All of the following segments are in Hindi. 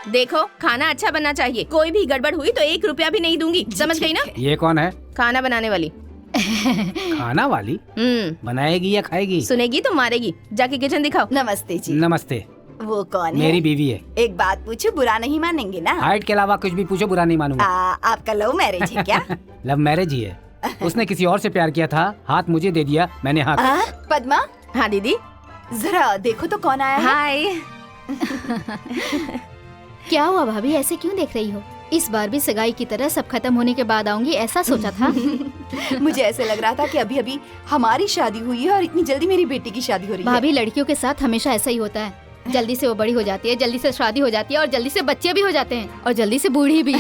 देखो खाना अच्छा बनना चाहिए, कोई भी गड़बड़ हुई तो 1 रुपया भी नहीं दूंगी, समझ गई ना? ये कौन है? खाना बनाने वाली। खाना वाली? बनाएगी या खाएगी? सुनेगी तो मारेगी। जाके किचन दिखाओ। नमस्ते जी। नमस्ते। वो कौन है? मेरी बीवी है। एक बात पूछो, बुरा नहीं मानेंगे ना? हाइट के अलावा कुछ भी पूछो, बुरा नहीं मानूंगा। आपका लव मैरिज है क्या? लव मैरिज ही है। उसने किसी और से प्यार किया था, हाथ मुझे दे दिया, मैंने हाथ। पद्मा। हाँ दीदी। जरा देखो तो कौन आया है। हाय। क्या हुआ भाभी, ऐसे क्यों देख रही हो? इस बार भी सगाई की तरह सब खत्म होने के बाद आऊंगी, ऐसा सोचा था? मुझे ऐसे लग रहा था कि अभी अभी हमारी शादी हुई है और इतनी जल्दी मेरी बेटी की शादी हो रही है। भाभी, लड़कियों के साथ हमेशा ऐसा ही होता है। जल्दी से वो बड़ी हो जाती है, जल्दी से शादी हो जाती है और जल्दी से बच्चे भी हो जाते हैं और जल्दी से बूढ़ी भी।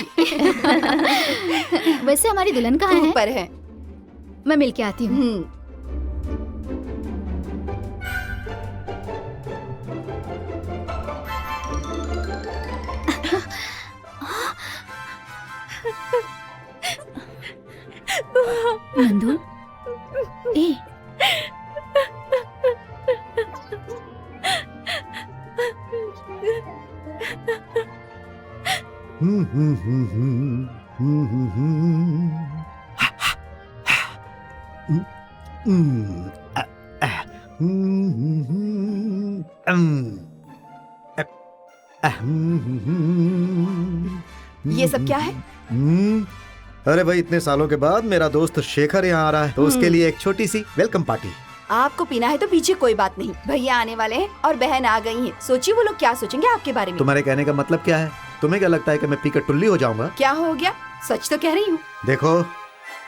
वैसे हमारी दुल्हन कहाँ है? ऊपर है। मैं मिल के आती हूँ। नंदू, ए ये सब क्या है? अरे भाई, इतने सालों के बाद मेरा दोस्त शेखर यहाँ आ रहा है, तो उसके लिए एक छोटी सी वेलकम पार्टी। आपको पीना है तो पीछे, कोई बात नहीं। भैया आने वाले हैं और बहन आ गई है। सोचिए वो लोग क्या सोचेंगे आपके बारे में। तुम्हारे कहने का मतलब क्या है? तुम्हें क्या लगता है कि मैं पीकर टुल्ली हो जाऊंगा? क्या हो गया? सच तो कह रही हूँ। देखो,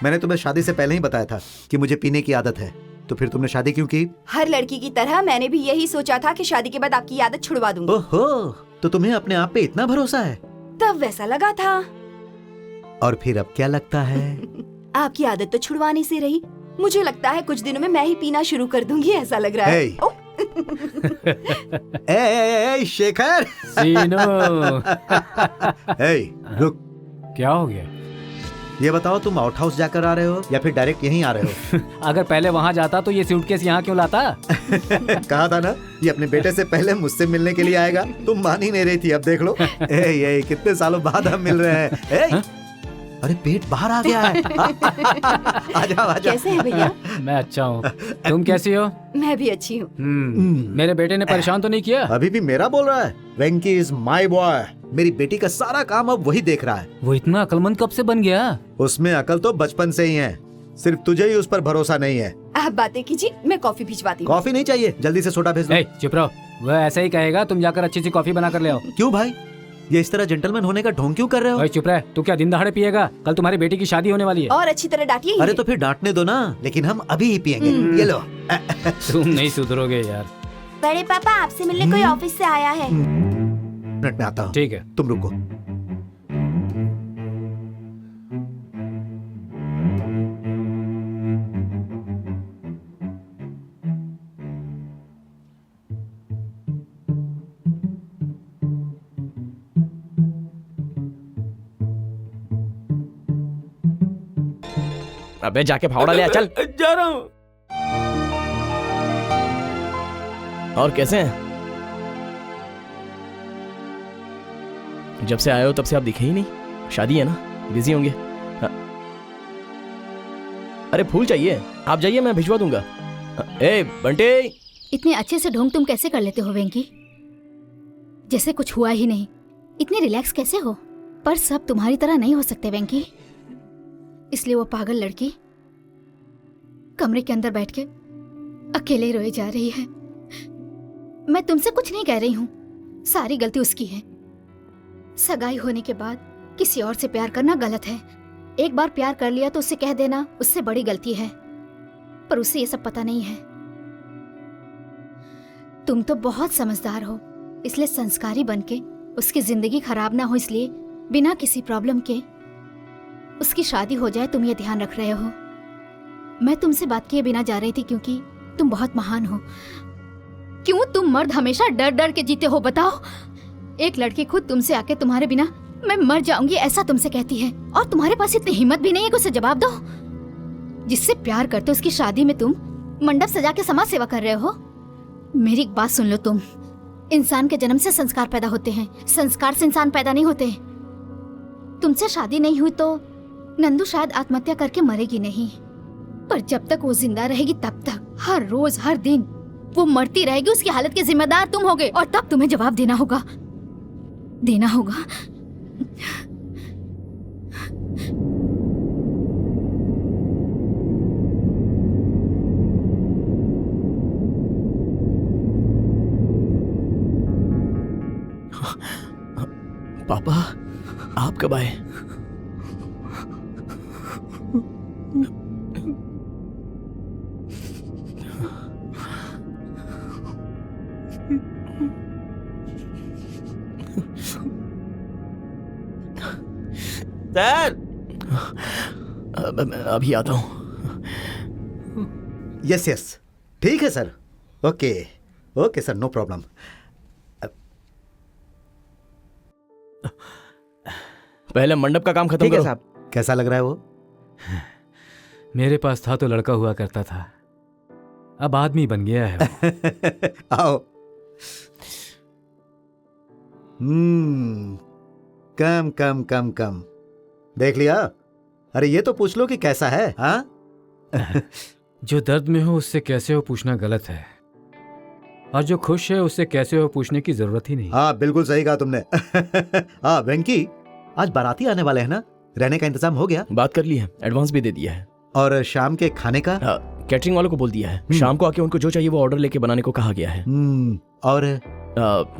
मैंने तुम्हें शादी से पहले ही बताया था कि मुझे पीने की आदत है, तो फिर तुमने शादी क्यों की? हर लड़की की तरह मैंने भी यही सोचा था कि शादी के बाद आपकी आदत छुड़वा दूंगी। ओहो, तो तुम्हें अपने आप पे इतना भरोसा है? तब वैसा लगा था। और फिर अब क्या लगता है? आपकी आदत तो छुड़वाने से रही। मुझे लगता है कुछ दिनों में मैं ही पीना शुरू कर दूंगी, ऐसा लग रहा है। ए, शेखर। सीनो। रुक। क्या हो गया? ये बताओ, तुम आउट हाउस जाकर आ रहे हो या फिर डायरेक्ट यहीं आ रहे हो? अगर पहले वहाँ जाता तो ये सूटकेस यहाँ क्यों लाता? कहा था ना, ये अपने बेटे से पहले मुझसे मिलने के लिए आएगा। तुम मान ही नहीं रही थी, अब देख लो। ए, कितने सालों बाद हम मिल रहे हैं। अरे पेट बाहर आ गया है। आजाओ। कैसे है भैया? मैं अच्छा हूँ, तुम कैसी हो? मैं भी अच्छी हूँ। मेरे बेटे ने परेशान तो नहीं किया? अभी भी मेरा बोल रहा है। वेंकी इज माय बॉय। मेरी बेटी का सारा काम अब वही देख रहा है। वो इतना अक्लमंद कब से बन गया? उसमें अकल तो बचपन से ही है, सिर्फ तुझे ही उस पर भरोसा नहीं है। आप बातें कीजिए, मैं कॉफी भिजवाती हूँ। कॉफी नहीं चाहिए, जल्दी से सोडा भेज दो। चुप रहो, वह ऐसा ही कहेगा, तुम जाकर अच्छी सी कॉफी बना कर ले आओ। क्यों भाई, ये इस तरह जेंटलमैन होने का ढोंग क्यों कर रहे हो? चुप रह, तू क्या दिन दहाड़े पिएगा? कल तुम्हारी बेटी की शादी होने वाली है। और अच्छी तरह डांटिए। अरे तो फिर डांटने दो ना, लेकिन हम अभी ही पियेंगे। ये लो। तुम नहीं सुधरोगे यार। बड़े पापा, आपसे मिलने कोई ऑफिस से आया है। मिनट में आता हूँ। ठीक है, तुम रुको। अबे जाके फावड़ा ले आ, चल। जा रहा हूँ। और कैसे हैं? जब से आए हो तब से आप दिखे ही नहीं। शादी है ना, बिजी होंगे। अरे फूल चाहिए, आप जाइए, मैं भिजवा दूंगा। ए बंटे। इतने अच्छे से ढोंग तुम कैसे कर लेते हो वेंकी? जैसे कुछ हुआ ही नहीं। इतने रिलैक्स कैसे हो? पर सब तुम्हारी तरह नहीं हो सकते वेंकी। इसलिए वो पागल लड़की कमरे के अंदर बैठ के अकेले रोए जा रही है। मैं तुमसे कुछ नहीं कह रही हूँ, सारी गलती उसकी है। सगाई होने के बाद किसी और से प्यार करना गलत है। एक बार प्यार कर लिया तो उससे कह देना उससे बड़ी गलती है, पर उसे ये सब पता नहीं है। तुम तो बहुत समझदार हो, इसलिए संस्कारी बनके उसकी जिंदगी खराब ना हो, इसलिए बिना किसी प्रॉब्लम के उसकी शादी हो जाए, तुम ये ध्यान रख रहे हो। मैं तुमसे बात किए बिना जा रही थी क्योंकि तुम बहुत महान हो। क्यों तुम मर्द हमेशा डर डर के जीते हो बताओ? एक लड़की खुद तुमसे आके तुम्हारे बिना मैं मर जाऊंगी ऐसा तुमसे कहती है, और तुम्हारे पास इतनी हिम्मत भी नहीं है कि उसे जवाब दो। जिससे प्यार करते उसकी शादी में तुम मंडप सजा के समाज सेवा कर रहे हो। मेरी एक बात सुन लो, इंसान के जन्म से संस्कार पैदा होते हैं, संस्कार से इंसान पैदा नहीं होते। तुमसे शादी नहीं हुई तो नंदू शायद आत्महत्या करके मरेगी नहीं, पर जब तक वो जिंदा रहेगी तब तक हर रोज हर दिन वो मरती रहेगी। उसकी हालत के जिम्मेदार तुम होगे और तब तुम्हें जवाब देना होगा। पापा, आप कब आए? सर, अभी आता हूँ। यस यस, ठीक है sir. Okay okay sir, no problem. पहले मंडप का काम खत्म ठीक है करो। साहब। कैसा लग रहा है वो? मेरे पास था तो लड़का हुआ करता था, अब आदमी बन गया है वो। आओ। कम कम कम कम। देख लिया? अरे ये तो पूछ लो कि कैसा है। हाँ जो दर्द में हो उससे कैसे हो पूछना गलत है, और जो खुश है उससे कैसे हो पूछने की जरूरत ही नहीं। हाँ बिल्कुल सही कहा तुमने। हाँ वेंकी, आज बाराती आने वाले हैं ना, रहने का इंतजाम हो गया? बात कर ली है, एडवांस भी दे दिया है। और शाम के खाने का? कैटरिंग वालों को बोल दिया है, शाम को आके उनको जो चाहिए वो ऑर्डर लेके बनाने को कहा गया है। और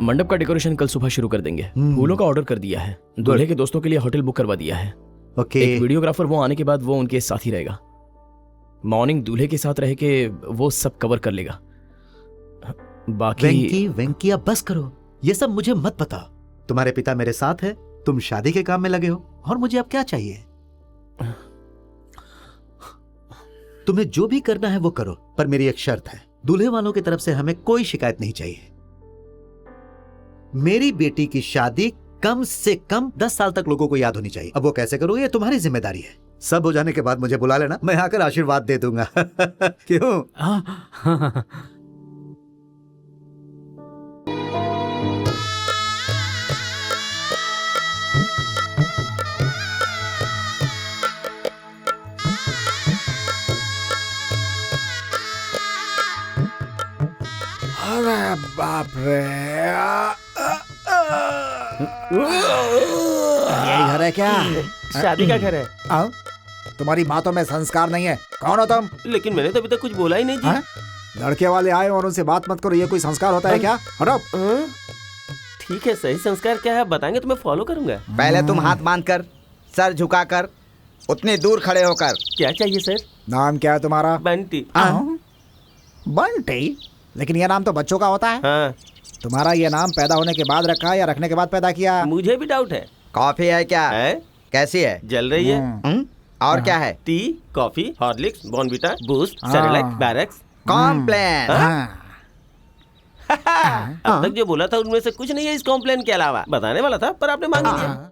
मंडप का डेकोरेशन कल सुबह शुरू कर देंगे। फूलों का ऑर्डर कर दिया है। दूल्हे के दोस्तों के लिए होटल बुक करवा दिया है। ओके। एक वीडियोग्राफर वो आने के बाद वो उनके साथ ही रहेगा। मॉर्निंग दूल्हे के साथ रह के वो सब कवर कर लेगा। बाकी वेंकी अब बस करो, ये सब मुझे मत बताओ। तुम्हारे पिता मेरे साथ है, तुम शादी के काम में लगे हो, और मुझे अब क्या चाहिए? तुम्हें जो भी करना है वो करो, पर मेरी एक शर्त है, दूल्हे वालों की तरफ से हमें कोई शिकायत नहीं चाहिए। मेरी बेटी की शादी कम से कम 10 साल तक लोगों को याद होनी चाहिए। अब वो कैसे करोगे ये तुम्हारी जिम्मेदारी है। सब हो जाने के बाद मुझे बुला लेना, मैं आकर आशीर्वाद दे दूंगा। क्यों? अरे बाप रे, यही घर है क्या? शादी का घर है। आओ, तुम्हारी बातों में संस्कार नहीं है। कौन हो तुम? लेकिन मैंने तो अभी तक कुछ बोला ही नहीं जी। हाँ? लड़के वाले आए और उनसे बात मत करो, ये कोई संस्कार होता है क्या? हटो। ठीक है, सही संस्कार क्या है बताएंगे तो मैं फॉलो करूंगा। पहले तुम हाथ बांधकर, सर झुकाकर, उतनी दूर खड़े होकर। क्या चाहिए सर? नाम क्या है तुम्हारा? बंटी। बंटी? लेकिन ये नाम तो बच्चों का होता है। हाँ। तुम्हारा ये नाम पैदा होने के बाद रखा है या रखने के बाद पैदा किया? मुझे भी डाउट है। कॉफी है क्या? है? कैसी है? जल रही है। और क्या है? Tea, coffee, Horlicks, Bournvita, Boost, Cerelac, बैरेक्स, कॉम्प्लेन। अब तक जो बोला था उनमें से कुछ नहीं है इस कॉम्प्लेन के अलावा। बताने वाला था पर आपने मांग लिया।